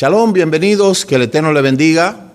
Shalom, bienvenidos, que el Eterno le bendiga.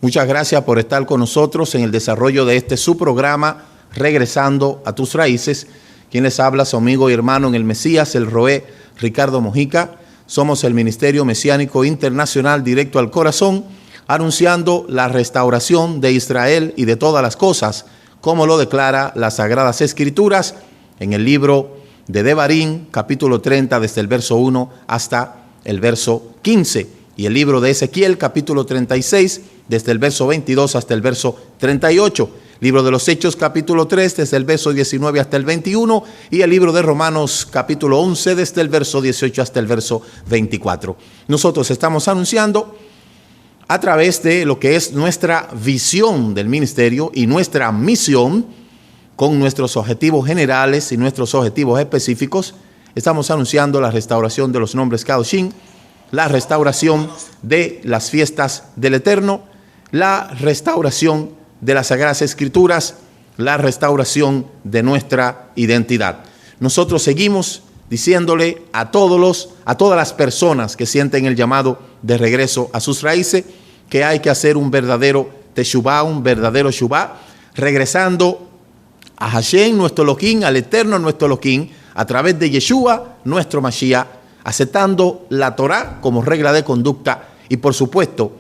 Muchas gracias por estar con nosotros en el desarrollo de este su programa, Regresando a tus Raíces. Quien les habla, su amigo y hermano en el Mesías, el Roé Ricardo Mojica. Somos el Ministerio Mesiánico Internacional Directo al Corazón, anunciando la restauración de Israel y de todas las cosas, como lo declara las Sagradas Escrituras en el libro de Devarim, capítulo 30, desde el verso 1 hasta el verso 15. Y el libro de Ezequiel, capítulo 36, desde el verso 22 hasta el verso 38. Libro de los Hechos, capítulo 3, desde el verso 19 hasta el 21. Y el libro de Romanos, capítulo 11, desde el verso 18 hasta el verso 24. Nosotros estamos anunciando a través de lo que es nuestra visión del ministerio y nuestra misión, con nuestros objetivos generales y nuestros objetivos específicos. Estamos anunciando la restauración de los nombres Kadoshim, la restauración de las fiestas del Eterno, la restauración de las Sagradas Escrituras, la restauración de nuestra identidad. Nosotros seguimos diciéndole a todas las personas que sienten el llamado de regreso a sus raíces, que hay que hacer un verdadero teshuvá, un verdadero shuvá, regresando a Hashem, nuestro Elohim, al Eterno, nuestro Elohim, a través de Yeshua, nuestro Mashiach, aceptando la Torá como regla de conducta y, por supuesto,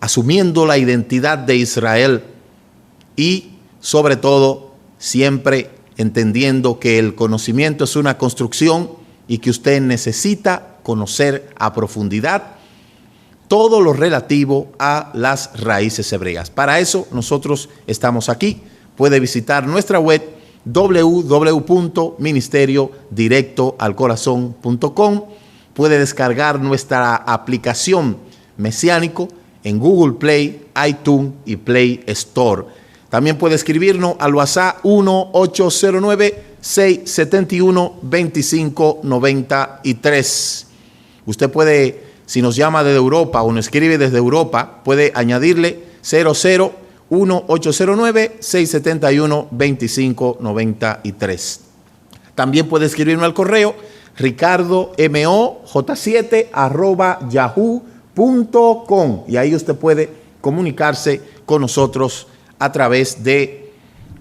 asumiendo la identidad de Israel y, sobre todo, siempre entendiendo que el conocimiento es una construcción y que usted necesita conocer a profundidad todo lo relativo a las raíces hebreas. Para eso nosotros estamos aquí. Puede visitar nuestra web www.ministeriodirectoalcorazon.com. Puede descargar nuestra aplicación Mesiánico en Google Play, iTunes y Play Store. También puede escribirnos al WhatsApp 1-809-671-2593. Usted puede, si nos llama desde Europa o nos escribe desde Europa, puede añadirle 1-809-671-2593. También puede escribirme al correo ricardomoj7@yahoo.com, y ahí usted puede comunicarse con nosotros a través de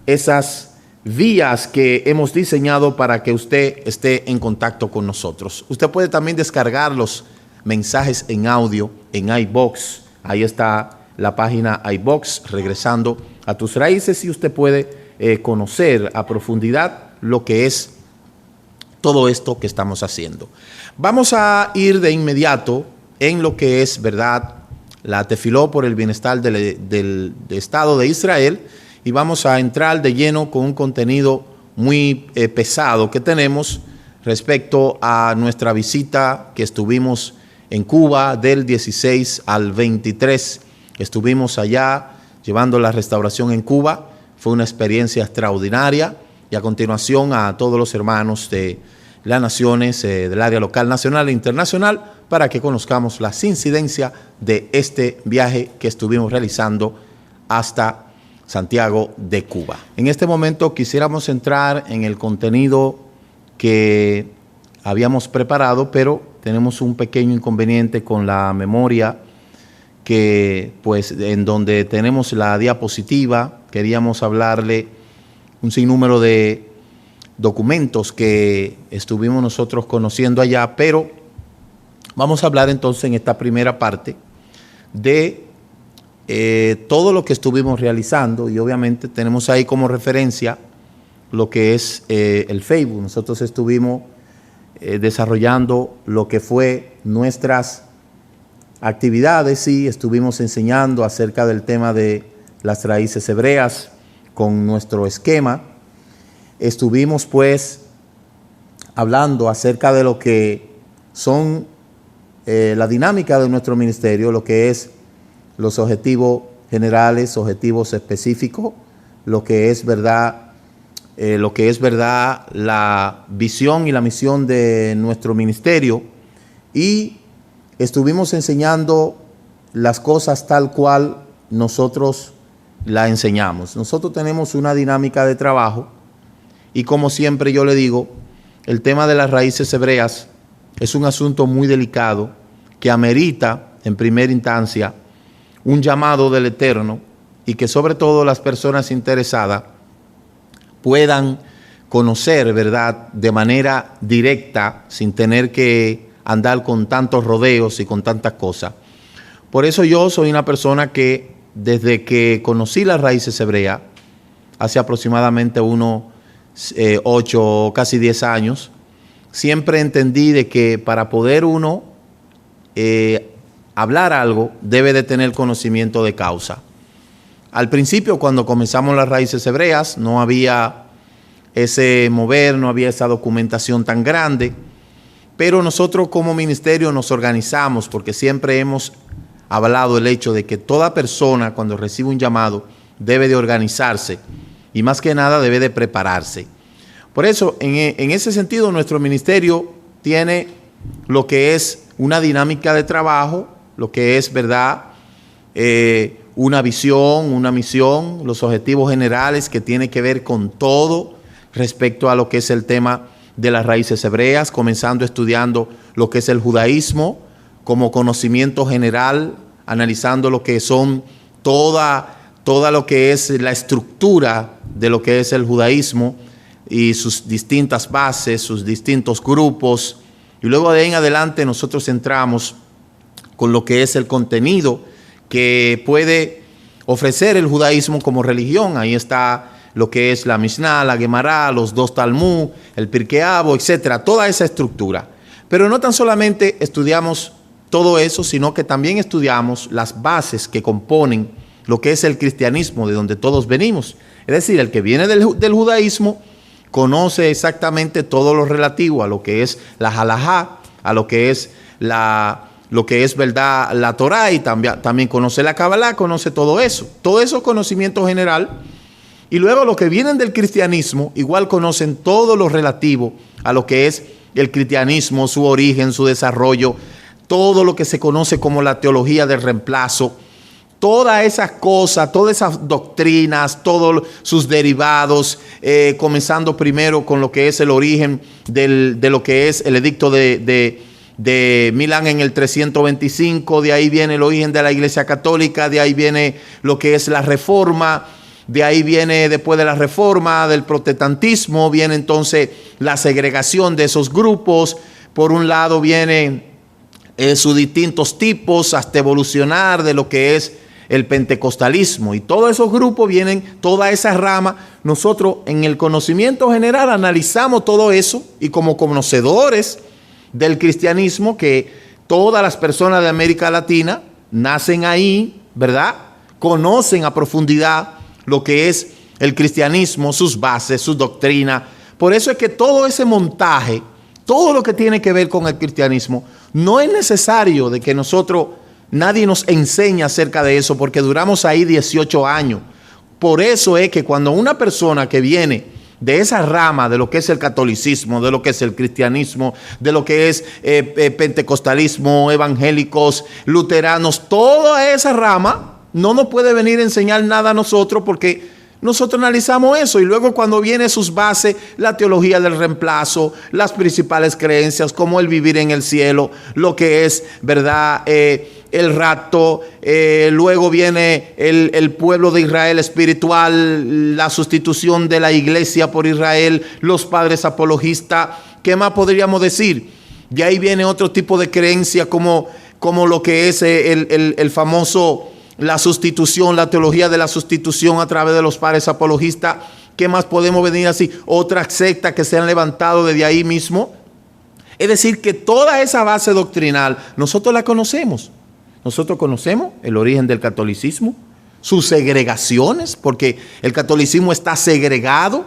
esas vías que hemos diseñado para que usted esté en contacto con nosotros. Usted puede también descargar los mensajes en audio en iBox. Ahí está la página iBox, Regresando a tus Raíces, y usted puede conocer a profundidad lo que es todo esto que estamos haciendo. Vamos a ir de inmediato en lo que es, ¿verdad?, la tefiló por el bienestar del Estado de Israel, y vamos a entrar de lleno con un contenido muy pesado que tenemos respecto a nuestra visita que estuvimos en Cuba del 16 al 23. Estuvimos allá llevando la restauración en Cuba. Fue una experiencia extraordinaria, y a continuación a todos los hermanos de las naciones del área local, nacional e internacional, para que conozcamos las incidencias de este viaje que estuvimos realizando hasta Santiago de Cuba. En este momento quisiéramos entrar en el contenido que habíamos preparado, pero tenemos un pequeño inconveniente con la memoria, que pues en donde tenemos la diapositiva queríamos hablarle un sinnúmero de documentos que estuvimos nosotros conociendo allá, pero vamos a hablar entonces en esta primera parte de todo lo que estuvimos realizando, y obviamente tenemos ahí como referencia lo que es el Facebook. Nosotros estuvimos desarrollando lo que fue nuestras actividades, y estuvimos enseñando acerca del tema de las raíces hebreas con nuestro esquema. Estuvimos pues hablando acerca de lo que son la dinámica de nuestro ministerio, lo que es los objetivos generales, objetivos específicos, lo que es verdad, la visión y la misión de nuestro ministerio, y estuvimos enseñando las cosas tal cual nosotros la enseñamos. Nosotros tenemos una dinámica de trabajo, y como siempre yo le digo, el tema de las raíces hebreas es un asunto muy delicado que amerita en primera instancia un llamado del Eterno y que sobre todo las personas interesadas puedan conocer, ¿verdad?, de manera directa, sin tener que andar con tantos rodeos y con tantas cosas. Por eso yo soy una persona que desde que conocí las raíces hebreas, hace aproximadamente unos 8 o casi 10 años, siempre entendí de que para poder uno hablar algo, debe de tener conocimiento de causa. Al principio, cuando comenzamos las raíces hebreas, no había ese mover, no había esa documentación tan grande, pero nosotros como ministerio nos organizamos porque siempre hemos hablado el hecho de que toda persona cuando recibe un llamado debe de organizarse y más que nada debe de prepararse. Por eso, en ese sentido, nuestro ministerio tiene lo que es una dinámica de trabajo, lo que es, ¿verdad?, una visión, una misión, los objetivos generales que tienen que ver con todo respecto a lo que es el tema de las raíces hebreas, comenzando estudiando lo que es el judaísmo como conocimiento general, analizando lo que son toda lo que es la estructura de lo que es el judaísmo y sus distintas bases, sus distintos grupos. Y luego de ahí en adelante nosotros entramos con lo que es el contenido que puede ofrecer el judaísmo como religión. Ahí está lo que es la Mishnah, la Gemara, los 2 Talmud, el Pirkei Avot, etcétera, toda esa estructura. Pero no tan solamente estudiamos todo eso, sino que también estudiamos las bases que componen lo que es el cristianismo, de donde todos venimos. Es decir, el que viene del judaísmo conoce exactamente todo lo relativo a lo que es la halajá, a lo que es verdad, la Torá, y también conoce la Kabbalah, conoce todo eso conocimiento general. Y luego los que vienen del cristianismo igual conocen todo lo relativo a lo que es el cristianismo, su origen, su desarrollo, todo lo que se conoce como la teología del reemplazo, todas esas cosas, todas esas doctrinas, todos sus derivados, comenzando primero con lo que es el origen de lo que es el edicto de Milán en el 325, de ahí viene el origen de la Iglesia Católica, de ahí viene lo que es la Reforma, de ahí viene después de la Reforma, del protestantismo, viene entonces la segregación de esos grupos. Por un lado vienen sus distintos tipos hasta evolucionar de lo que es el pentecostalismo, y todos esos grupos vienen, toda esa rama. Nosotros en el conocimiento general analizamos todo eso, y como conocedores del cristianismo, que todas las personas de América Latina nacen ahí, ¿verdad?, conocen a profundidad lo que es el cristianismo, sus bases, su doctrina. Por eso es que todo ese montaje, todo lo que tiene que ver con el cristianismo, no es necesario de que nadie nos enseñe acerca de eso, porque duramos ahí 18 años. Por eso es que cuando una persona que viene de esa rama de lo que es el catolicismo, de lo que es el cristianismo, de lo que es pentecostalismo, evangélicos, luteranos, toda esa rama no nos puede venir a enseñar nada a nosotros, porque nosotros analizamos eso. Y luego cuando viene sus bases, la teología del reemplazo, las principales creencias como el vivir en el cielo, lo que es, ¿verdad?, el rapto, luego viene el pueblo de Israel espiritual, la sustitución de la iglesia por Israel, los padres apologistas. ¿Qué más podríamos decir? De ahí viene otro tipo de creencia como lo que es el famoso, la sustitución, la teología de la sustitución a través de los padres apologistas. ¿Qué más podemos venir así? Otras sectas que se han levantado desde ahí mismo. Es decir, que toda esa base doctrinal nosotros la conocemos. Nosotros conocemos el origen del catolicismo, sus segregaciones, porque el catolicismo está segregado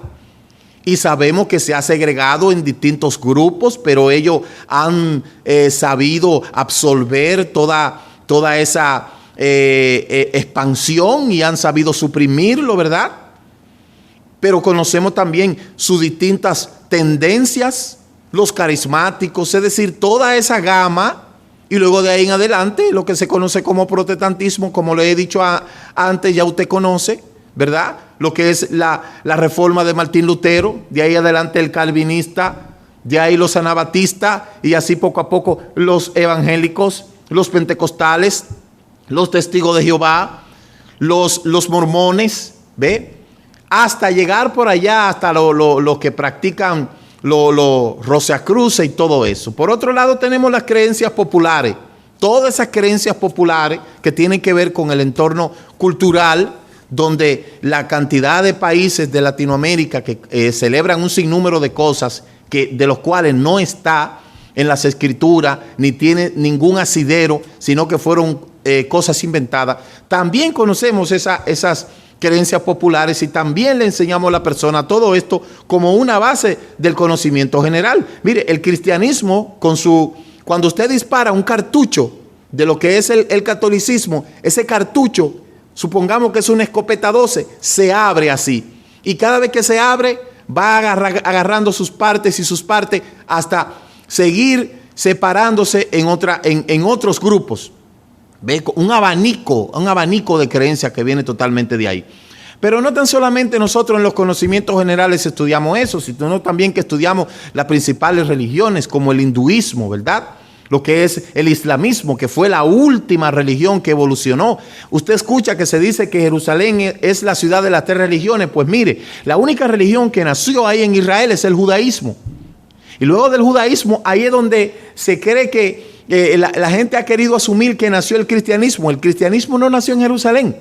y sabemos que se ha segregado en distintos grupos, pero ellos han sabido absorber toda esa expansión y han sabido suprimirlo, ¿verdad? Pero conocemos también sus distintas tendencias, los carismáticos, es decir, toda esa gama. Y luego de ahí en adelante, lo que se conoce como protestantismo, como le he dicho antes, ya usted conoce, ¿verdad? Lo que es la reforma de Martín Lutero, de ahí adelante el calvinista, de ahí los anabatistas, y así poco a poco los evangélicos, los pentecostales, los testigos de Jehová, los mormones, ¿ve? Hasta llegar por allá, hasta los que practican los Rosacruces y todo eso. Por otro lado tenemos las creencias populares, todas esas creencias populares que tienen que ver con el entorno cultural, donde la cantidad de países de Latinoamérica que celebran un sinnúmero de cosas de los cuales no está en las escrituras, ni tiene ningún asidero, sino que fueron cosas inventadas. También conocemos esas creencias populares y también le enseñamos a la persona todo esto como una base del conocimiento general. Mire, el cristianismo, cuando usted dispara un cartucho de lo que es el catolicismo, ese cartucho, supongamos que es una escopeta 12, se abre así. Y cada vez que se abre, va agarrando sus partes y sus partes hasta seguir separándose en otros grupos. ¿Ve? Un abanico de creencias que viene totalmente de ahí. Pero no tan solamente nosotros en los conocimientos generales estudiamos eso, sino también que estudiamos las principales religiones como el hinduismo, ¿verdad? Lo que es el islamismo, que fue la última religión que evolucionó. Usted escucha que se dice que Jerusalén es la ciudad de las 3 religiones. Pues mire, la única religión que nació ahí en Israel es el judaísmo. Y luego del judaísmo, ahí es donde se cree que la gente ha querido asumir que nació el cristianismo. El cristianismo no nació en Jerusalén.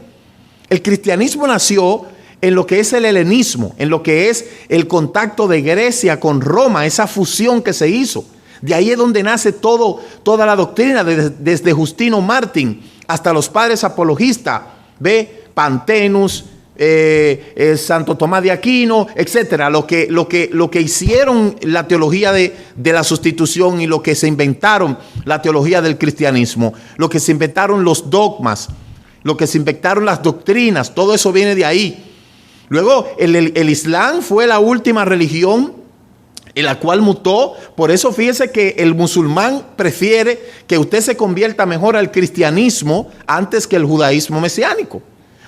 El cristianismo nació en lo que es el helenismo, en lo que es el contacto de Grecia con Roma, esa fusión que se hizo. De ahí es donde nace toda la doctrina, desde Justino Mártir hasta los padres apologistas, ¿ve? Pantenus, Santo Tomás de Aquino, etcétera. Lo que hicieron la teología de la sustitución y lo que se inventaron la teología del cristianismo, lo que se inventaron los dogmas, lo que se inventaron las doctrinas, todo eso viene de ahí. Luego el Islam fue la última religión en la cual mutó. Por eso fíjese que el musulmán prefiere que usted se convierta mejor al cristianismo antes que el judaísmo mesiánico.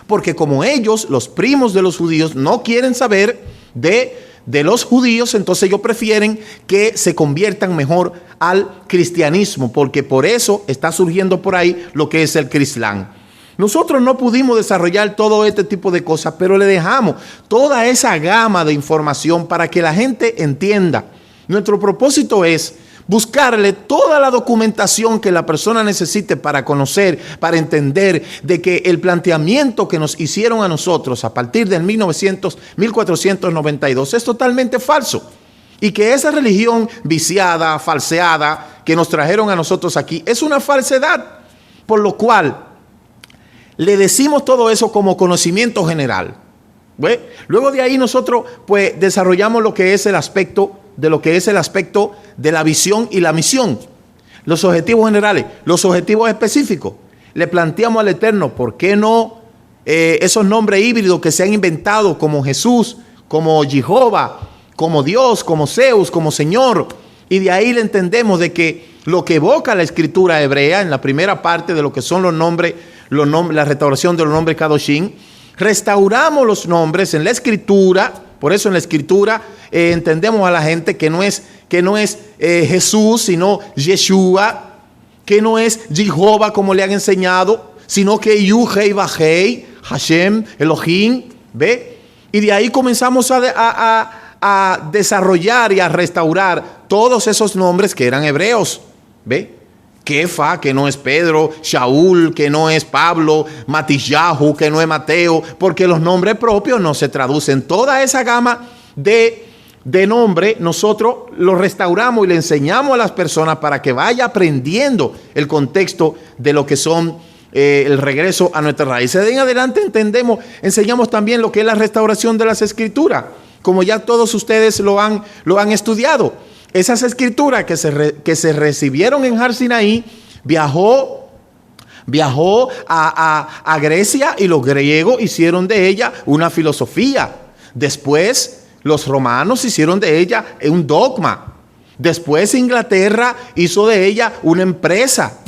Porque como ellos, los primos de los judíos, no quieren saber de los judíos, entonces ellos prefieren que se conviertan mejor al cristianismo, porque por eso está surgiendo por ahí lo que es el crislán. Nosotros no pudimos desarrollar todo este tipo de cosas, pero le dejamos toda esa gama de información para que la gente entienda. Nuestro propósito es buscarle toda la documentación que la persona necesite para conocer, para entender de que el planteamiento que nos hicieron a nosotros a partir del 1492 es totalmente falso. Y que esa religión viciada, falseada, que nos trajeron a nosotros aquí, es una falsedad. Por lo cual, le decimos todo eso como conocimiento general. ¿Ve? Luego de ahí nosotros pues desarrollamos lo que es el aspecto de la visión y la misión. Los objetivos generales, los objetivos específicos. Le planteamos al Eterno, ¿por qué no esos nombres híbridos que se han inventado como Jesús, como Jehová, como Dios, como Zeus, como Señor? Y de ahí le entendemos de que lo que evoca la escritura hebrea en la primera parte de lo que son los nombres, la restauración de los nombres Kadoshim, restauramos los nombres en la escritura. Por eso en la escritura entendemos a la gente que no es Jesús, sino Yeshua, que no es Jehová como le han enseñado, sino que Yuhei Bajei, Hashem, Elohim, ¿ve? Y de ahí comenzamos a desarrollar y a restaurar todos esos nombres que eran hebreos, ¿ve? Kefa, que no es Pedro, Shaul, que no es Pablo, Matisyahu, que no es Mateo, porque los nombres propios no se traducen. Toda esa gama de nombre nosotros lo restauramos y le enseñamos a las personas para que vaya aprendiendo el contexto de lo que son el regreso a nuestras raíces. De en adelante enseñamos también lo que es la restauración de las escrituras, como ya todos ustedes lo han estudiado. Esas escrituras que se recibieron en Har Sinaí, viajó a Grecia y los griegos hicieron de ella una filosofía. Después los romanos hicieron de ella un dogma. Después Inglaterra hizo de ella una empresa.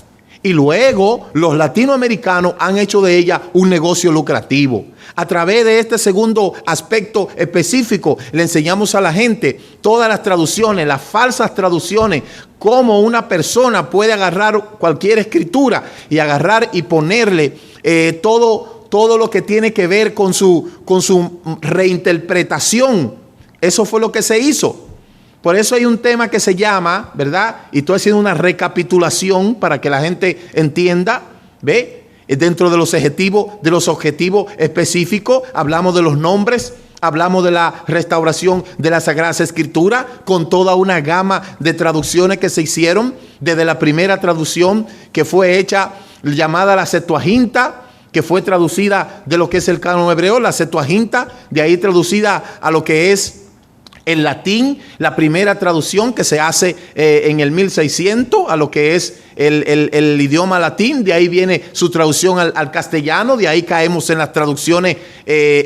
Y luego los latinoamericanos han hecho de ella un negocio lucrativo. A través de este segundo aspecto específico, le enseñamos a la gente todas las traducciones, las falsas traducciones, cómo una persona puede agarrar cualquier escritura y agarrar y ponerle todo lo que tiene que ver con su reinterpretación. Eso fue lo que se hizo. Por eso hay un tema que se llama, ¿verdad? Y estoy haciendo una recapitulación para que la gente entienda, ¿ve? Dentro de los objetivos específicos, hablamos de los nombres, hablamos de la restauración de la Sagrada Escritura, con toda una gama de traducciones que se hicieron, desde la primera traducción que fue hecha, llamada la Septuaginta, que fue traducida de lo que es el canon hebreo, la Septuaginta, de ahí traducida a lo que es el latín, la primera traducción que se hace en el 1600 a lo que es el idioma latín. De ahí viene su traducción al castellano. De ahí caemos en las traducciones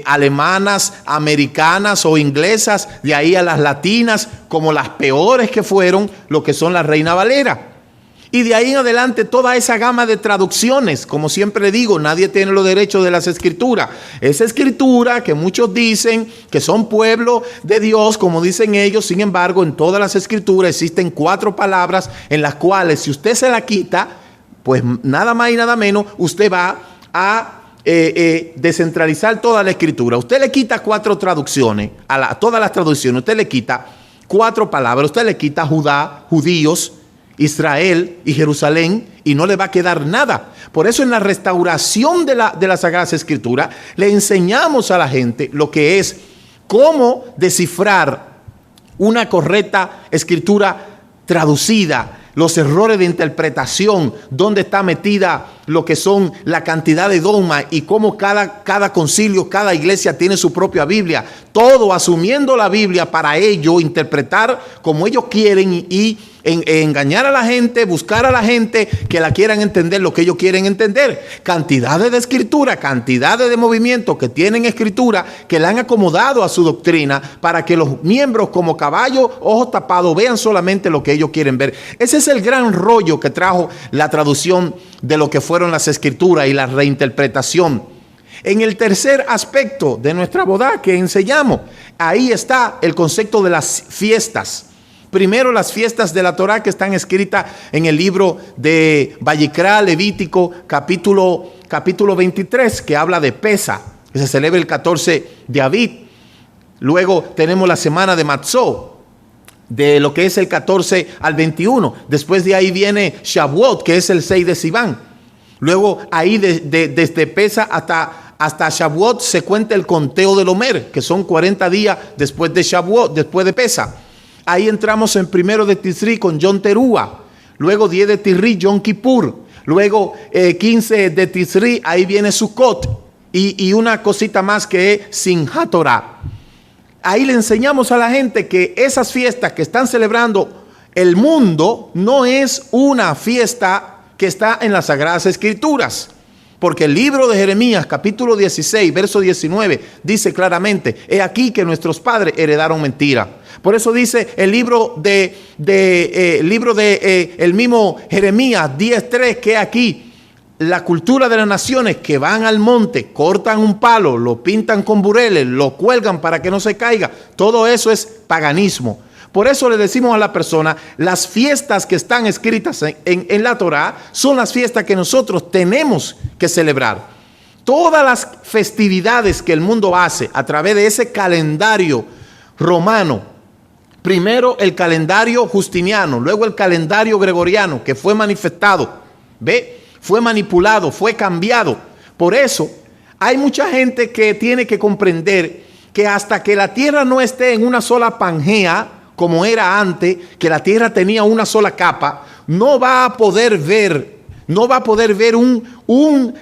alemanas, americanas o inglesas. De ahí a las latinas, como las peores que fueron, lo que son la Reina Valera. Y de ahí en adelante toda esa gama de traducciones. Como siempre digo, nadie tiene los derechos de las escrituras. Esa escritura que muchos dicen que son pueblo de Dios, como dicen ellos. Sin embargo, en todas las escrituras existen 4 palabras en las cuales si usted se la quita, pues nada más y nada menos, usted va a descentralizar toda la escritura. Usted le quita 4 traducciones, a todas las traducciones, usted le quita 4 palabras. Usted le quita Judá, judíos, Israel y Jerusalén, y no le va a quedar nada. Por eso en la restauración de la Sagrada Escritura le enseñamos a la gente lo que es cómo descifrar una correcta escritura traducida, los errores de interpretación, dónde está metida lo que son la cantidad de dogmas y cómo cada concilio, cada iglesia tiene su propia Biblia, todo asumiendo la Biblia para ello interpretar como ellos quieren y engañar a la gente, buscar a la gente que la quieran entender lo que ellos quieren entender. Cantidades de escritura, cantidades de movimientos que tienen escritura que la han acomodado a su doctrina para que los miembros como caballo, ojos tapados, vean solamente lo que ellos quieren ver. Ese es el gran rollo que trajo la traducción de lo que fueron las escrituras y la reinterpretación. En el tercer aspecto de nuestra boda que enseñamos, ahí está el concepto de las fiestas. Primero, las fiestas de la Torá que están escritas en el libro de Vayikra, Levítico, capítulo 23, que habla de Pesa, que se celebra el 14 de Aviv. Luego tenemos la semana de Matzot, de lo que es el 14 al 21. Después de ahí viene Shavuot, que es el 6 de Sivan. Luego ahí desde Pesa hasta Shavuot se cuenta el conteo del Omer, que son 40 días después de Shavuot, después de Pesa. Ahí entramos en primero de Tisri con Yom Teruah. Luego 10 de Tisri, Yom Kippur. Luego 15 de Tisri, ahí viene Sukkot. Y una cosita más que es Simchat Torah. Ahí le enseñamos a la gente que esas fiestas que están celebrando el mundo no es una fiesta que está en las Sagradas Escrituras. Porque el libro de Jeremías, capítulo 16, verso 19, dice claramente: he aquí que nuestros padres heredaron mentira. Por eso dice el libro de el mismo Jeremías 10:3, que aquí la cultura de las naciones que van al monte, cortan un palo, lo pintan con bureles, lo cuelgan para que no se caiga. Todo eso es paganismo. Por eso le decimos a la persona, las fiestas que están escritas en la Torá son las fiestas que nosotros tenemos que celebrar. Todas las festividades que el mundo hace a través de ese calendario romano, primero el calendario justiniano, luego el calendario gregoriano, que fue manifestado, ¿ve? Fue manipulado, fue cambiado. Por eso hay mucha gente que tiene que comprender que hasta que la tierra no esté en una sola Pangea, como era antes, que la tierra tenía una sola capa, no va a poder ver un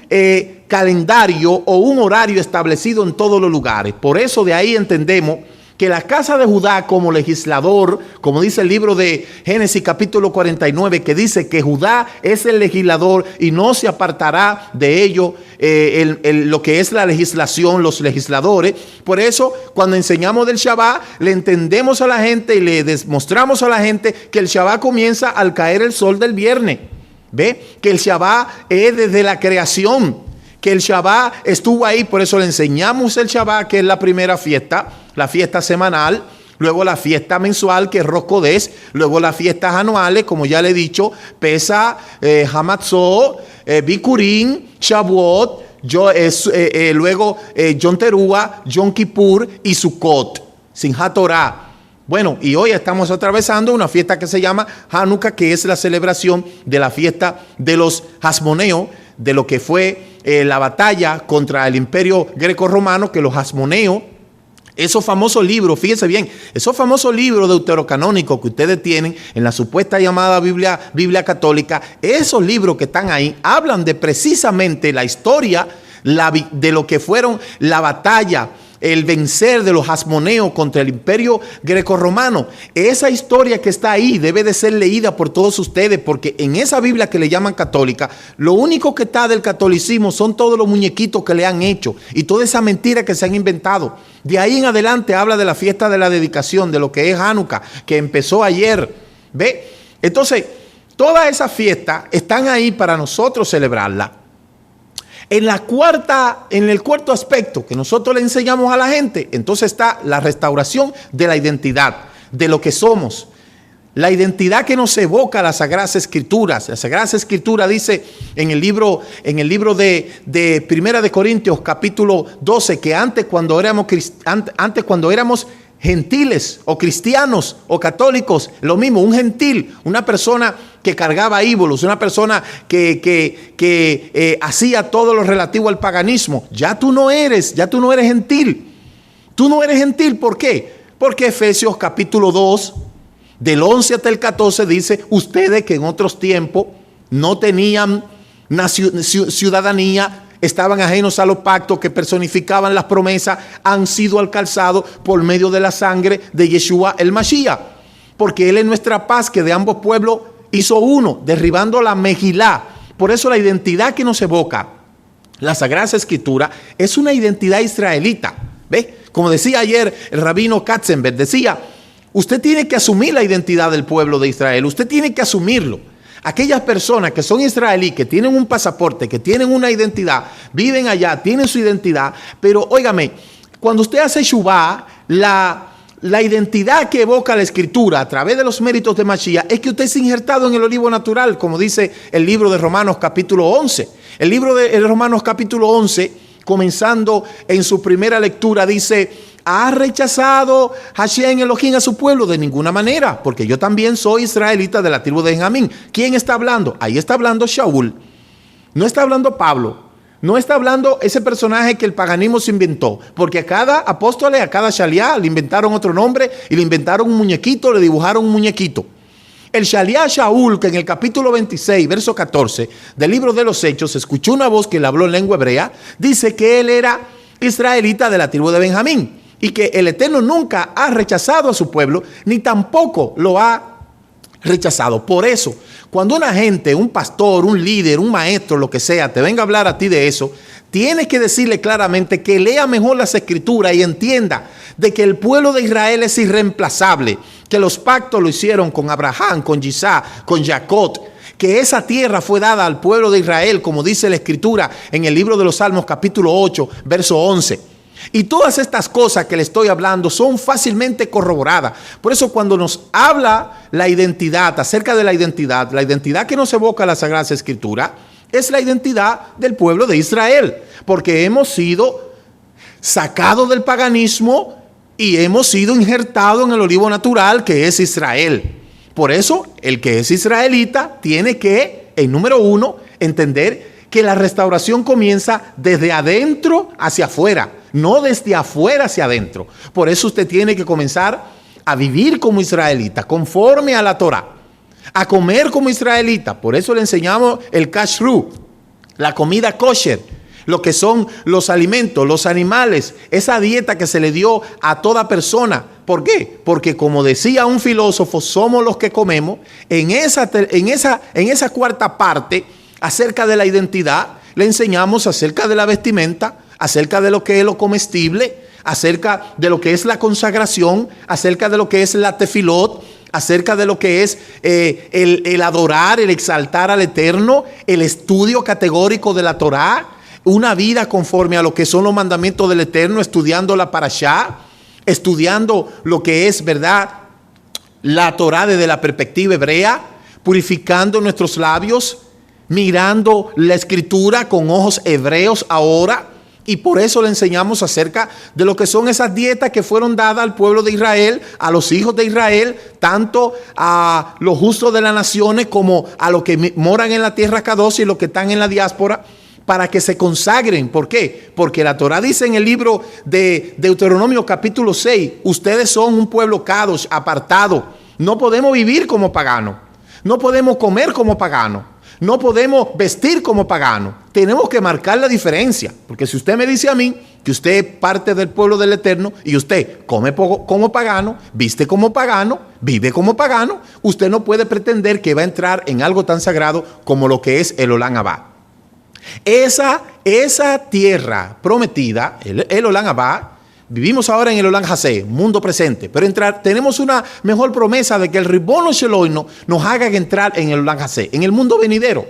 calendario o un horario establecido en todos los lugares. Por eso de ahí entendemos que la casa de Judá como legislador, como dice el libro de Génesis capítulo 49, que dice que Judá es el legislador y no se apartará de ello lo que es la legislación, los legisladores. Por eso cuando enseñamos del Shabbat, le entendemos a la gente y le demostramos a la gente que el Shabbat comienza al caer el sol del viernes. ¿Ve? Que el Shabbat es desde la creación, que el Shabbat estuvo ahí, por eso le enseñamos el Shabbat, que es la primera fiesta, la fiesta semanal, luego la fiesta mensual, que es Rosh Kodesh, luego las fiestas anuales, como ya le he dicho, Pesach, Hamatzot, Bikurim, Shavuot, luego Yom Teruah, Yom Kippur y Sukkot, Simchat Torah. Bueno, y hoy estamos atravesando una fiesta que se llama Hanukkah, que es la celebración de la fiesta de los Hasmoneos, de lo que fue la batalla contra el imperio greco-romano, que los Hasmoneos, esos famosos libros, fíjense bien, esos famosos libros deuterocanónicos que ustedes tienen en la supuesta llamada Biblia católica, esos libros que están ahí hablan de precisamente la historia de lo que fueron la batalla, el vencer de los Hasmoneos contra el imperio grecorromano. Esa historia que está ahí debe de ser leída por todos ustedes, porque en esa Biblia que le llaman católica, lo único que está del catolicismo son todos los muñequitos que le han hecho y toda esa mentira que se han inventado. De ahí en adelante habla de la fiesta de la dedicación, de lo que es Hanukkah, que empezó ayer. ¿Ve? Entonces, todas esas fiestas están ahí para nosotros celebrarla. En el cuarto aspecto que nosotros le enseñamos a la gente, entonces está la restauración de la identidad, de lo que somos. La identidad que nos evoca las Sagradas Escrituras. La Sagrada Escritura dice en el libro de Primera de Corintios, capítulo 12, que antes cuando éramos gentiles o cristianos o católicos, lo mismo, un gentil, una persona que cargaba ídolos, una persona que hacía todo lo relativo al paganismo. Ya tú no eres gentil. Tú no eres gentil, ¿por qué? Porque Efesios capítulo 2, del 11 hasta el 14 dice, ustedes que en otros tiempos no tenían ciudadanía, estaban ajenos a los pactos que personificaban las promesas, han sido alcanzados por medio de la sangre de Yeshua el Mashiach. Porque Él es nuestra paz, que de ambos pueblos hizo uno, derribando la Mejilá. Por eso la identidad que nos evoca la Sagrada Escritura es una identidad israelita. ¿Ve? Como decía ayer el rabino Katzenberg, decía, usted tiene que asumir la identidad del pueblo de Israel, usted tiene que asumirlo. Aquellas personas que son israelíes, que tienen un pasaporte, que tienen una identidad, viven allá, tienen su identidad, pero óigame, cuando usted hace Shuvá, la identidad que evoca la Escritura a través de los méritos de Mashiach es que usted es injertado en el olivo natural, como dice el libro de Romanos capítulo 11. El libro de Romanos capítulo 11, comenzando en su primera lectura, dice, ¿ha rechazado Hashem Elohim a su pueblo? De ninguna manera, porque yo también soy israelita de la tribu de Benjamín. ¿Quién está hablando? Ahí está hablando Shaul. No está hablando Pablo. No está hablando ese personaje que el paganismo se inventó. Porque a cada apóstol, a cada shaliá, le inventaron otro nombre y le inventaron un muñequito, le dibujaron un muñequito. El shaliá Shaul, que en el capítulo 26, verso 14 del libro de los Hechos, escuchó una voz que le habló en lengua hebrea, dice que él era israelita de la tribu de Benjamín. Y que el Eterno nunca ha rechazado a su pueblo, ni tampoco lo ha rechazado. Por eso, cuando una gente, un pastor, un líder, un maestro, lo que sea, te venga a hablar a ti de eso, tienes que decirle claramente que lea mejor las Escrituras y entienda de que el pueblo de Israel es irreemplazable, que los pactos lo hicieron con Abraham, con Isaac, con Jacob, que esa tierra fue dada al pueblo de Israel, como dice la Escritura en el libro de los Salmos, capítulo 8, verso 11. Y todas estas cosas que le estoy hablando son fácilmente corroboradas. Por eso cuando nos habla la identidad, acerca de la identidad que nos evoca la Sagrada Escritura, es la identidad del pueblo de Israel. Porque hemos sido sacados del paganismo y hemos sido injertados en el olivo natural que es Israel. Por eso el que es israelita tiene que, en número uno, entender que la restauración comienza desde adentro hacia afuera, no desde afuera hacia adentro. Por eso usted tiene que comenzar a vivir como israelita, conforme a la Torah, a comer como israelita. Por eso le enseñamos el kashrut, la comida kosher, lo que son los alimentos, los animales, esa dieta que se le dio a toda persona. ¿Por qué? Porque como decía un filósofo, somos los que comemos. En esa cuarta parte, acerca de la identidad, le enseñamos acerca de la vestimenta, acerca de lo que es lo comestible, acerca de lo que es la consagración, acerca de lo que es la tefilot, acerca de lo que es el adorar, el exaltar al Eterno, el estudio categórico de la Torá, una vida conforme a lo que son los mandamientos del Eterno, estudiando la Parashá, estudiando lo que es, ¿verdad?, la Torá desde la perspectiva hebrea, purificando nuestros labios, mirando la Escritura con ojos hebreos ahora. Y por eso le enseñamos acerca de lo que son esas dietas que fueron dadas al pueblo de Israel, a los hijos de Israel, tanto a los justos de las naciones como a los que moran en la tierra Kadosh y los que están en la diáspora, para que se consagren. ¿Por qué? Porque la Torá dice en el libro de Deuteronomio capítulo 6, ustedes son un pueblo Kadosh, apartado. No podemos vivir como paganos, no podemos comer como paganos, no podemos vestir como pagano. Tenemos que marcar la diferencia. Porque si usted me dice a mí que usted es parte del pueblo del Eterno y usted come como pagano, viste como pagano, vive como pagano, usted no puede pretender que va a entrar en algo tan sagrado como lo que es el Olam Abba. Esa tierra prometida, el Olam Abba, vivimos ahora en el Olam Hasé, mundo presente, pero tenemos una mejor promesa de que el Ribono Shel Olam nos haga entrar en el Olam Hasé, en el mundo venidero.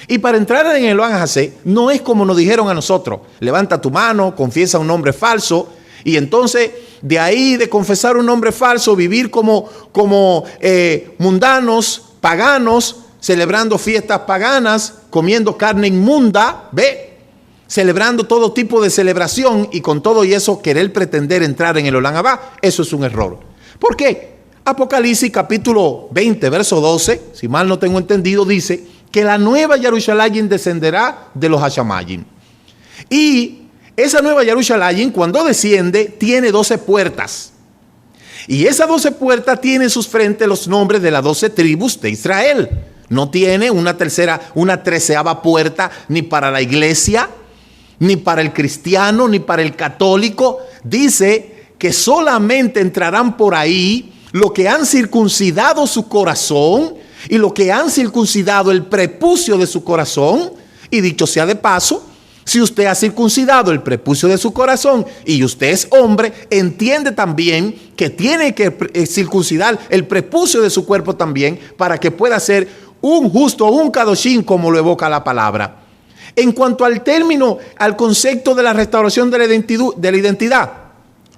Y para entrar en el Olam Hasé no es como nos dijeron a nosotros: levanta tu mano, confiesa un nombre falso, y entonces de ahí de confesar un nombre falso, vivir como mundanos, paganos, celebrando fiestas paganas, comiendo carne inmunda, ¿ve?, celebrando todo tipo de celebración, y con todo y eso querer pretender entrar en el Olam Abba. Eso es un error. ¿Por qué? Apocalipsis capítulo 20, verso 12, si mal no tengo entendido, dice que la nueva Jerusalén descenderá de los Hashamayim. Y esa nueva Jerusalén, cuando desciende, tiene 12 puertas. Y esas 12 puertas tienen en sus frentes los nombres de las 12 tribus de Israel. No tiene una 13ª puerta ni para la iglesia, ni para el cristiano, ni para el católico. Dice que solamente entrarán por ahí los que han circuncidado su corazón y los que han circuncidado el prepucio de su corazón. Y dicho sea de paso, si usted ha circuncidado el prepucio de su corazón y usted es hombre, entiende también que tiene que circuncidar el prepucio de su cuerpo también, para que pueda ser un justo, un kadoshim, como lo evoca la palabra. En cuanto al término, al concepto de la restauración de la identidad,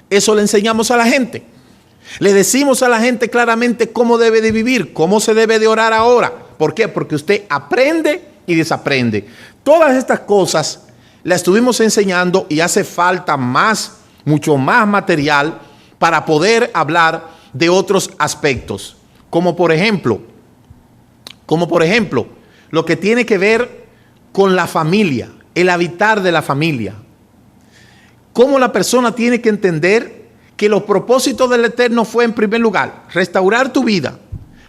eso le enseñamos a la gente. Le decimos a la gente claramente cómo debe de vivir, cómo se debe de orar ahora. ¿Por qué? Porque usted aprende y desaprende. Todas estas cosas las estuvimos enseñando y hace falta mucho más material para poder hablar de otros aspectos. Como por ejemplo, lo que tiene que ver con la familia, el habitar de la familia. Cómo la persona tiene que entender que los propósitos del Eterno fue, en primer lugar, restaurar tu vida.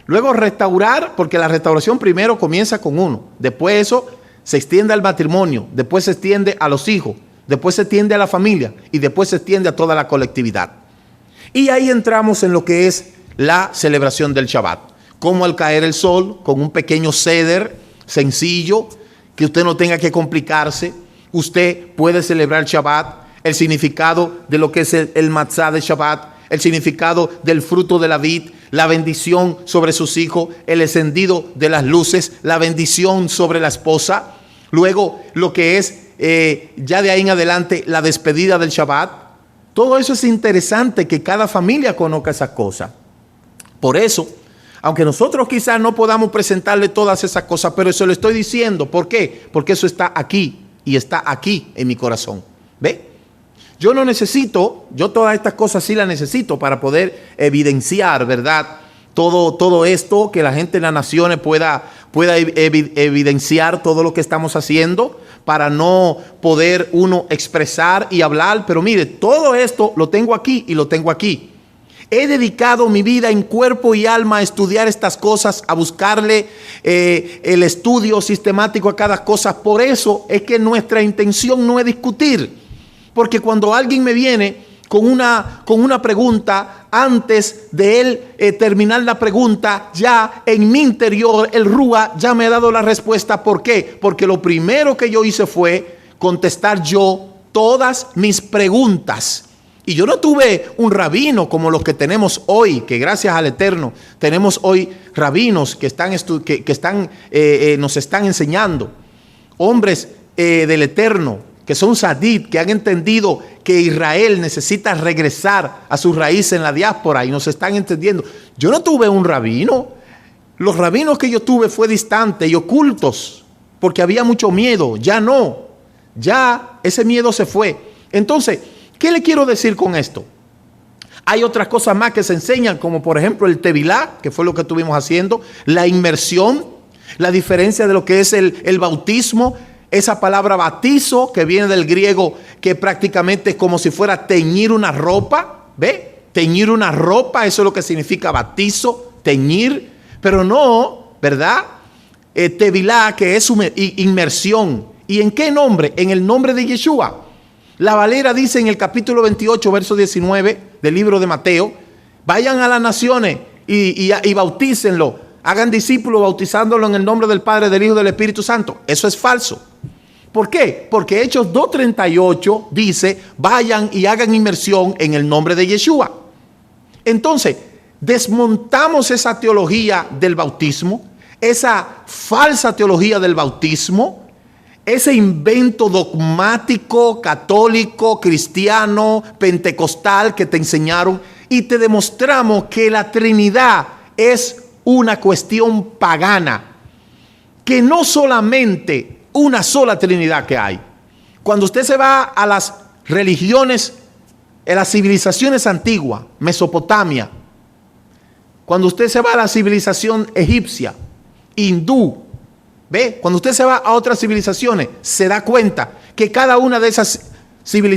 Luego restaurar, porque la restauración primero comienza con uno. Después eso se extiende al matrimonio. Después se extiende a los hijos. Después se extiende a la familia. Y después se extiende a toda la colectividad. Y ahí entramos en lo que es la celebración del Shabbat. Como al caer el sol, con un pequeño ceder sencillo, que usted no tenga que complicarse, usted puede celebrar Shabbat, el significado de lo que es el matzah de Shabbat, el significado del fruto de la vid, la bendición sobre sus hijos, el encendido de las luces, la bendición sobre la esposa. Luego lo que es ya de ahí en adelante la despedida del Shabbat. Todo eso es interesante, que cada familia conozca esas cosas. Por eso, aunque nosotros quizás no podamos presentarle todas esas cosas, pero eso lo estoy diciendo. ¿Por qué? Porque eso está aquí y está aquí en mi corazón. ¿Ve? Yo todas estas cosas sí las necesito para poder evidenciar, ¿verdad? Todo esto, que la gente en las naciones pueda evidenciar todo lo que estamos haciendo, para no poder uno expresar y hablar. Pero mire, todo esto lo tengo aquí y lo tengo aquí. He dedicado mi vida en cuerpo y alma a estudiar estas cosas, a buscarle el estudio sistemático a cada cosa. Por eso es que nuestra intención no es discutir. Porque cuando alguien me viene con una pregunta, antes de él terminar la pregunta, ya en mi interior, el Rúa ya me ha dado la respuesta. ¿Por qué? Porque lo primero que yo hice fue contestar yo todas mis preguntas. Y yo no tuve un rabino como los que tenemos hoy, que gracias al Eterno tenemos hoy rabinos que nos están enseñando. Hombres del Eterno, que son sadid, que han entendido que Israel necesita regresar a sus raíces en la diáspora y nos están entendiendo. Yo no tuve un rabino. Los rabinos que yo tuve fue distante y ocultos, porque había mucho miedo. Ya no. Ya ese miedo se fue. Entonces, ¿qué le quiero decir con esto? Hay otras cosas más que se enseñan, como por ejemplo el tevilá, que fue lo que estuvimos haciendo, la inmersión, la diferencia de lo que es el bautismo, esa palabra batizo, que viene del griego, que prácticamente es como si fuera teñir una ropa, ¿ve? Teñir una ropa, eso es lo que significa batizo, teñir, pero no, ¿verdad? Tevilá, que es inmersión. ¿Y en qué nombre? En el nombre de Yeshua. La Valera dice en el capítulo 28, verso 19 del libro de Mateo: vayan a las naciones y bautícenlo, hagan discípulos bautizándolo en el nombre del Padre, del Hijo y del Espíritu Santo. Eso es falso. ¿Por qué? Porque Hechos 2:38 dice: vayan y hagan inmersión en el nombre de Yeshua. Entonces, desmontamos esa teología del bautismo, esa falsa teología del bautismo, ese invento dogmático, católico, cristiano, pentecostal que te enseñaron, y te demostramos que la Trinidad es una cuestión pagana, que no solamente una sola Trinidad que hay. Cuando usted se va a las religiones, a las civilizaciones antiguas, Mesopotamia, cuando usted se va a la civilización egipcia, hindú, ¿ve? Cuando usted se va a otras civilizaciones, se da cuenta que cada una de esas civilizaciones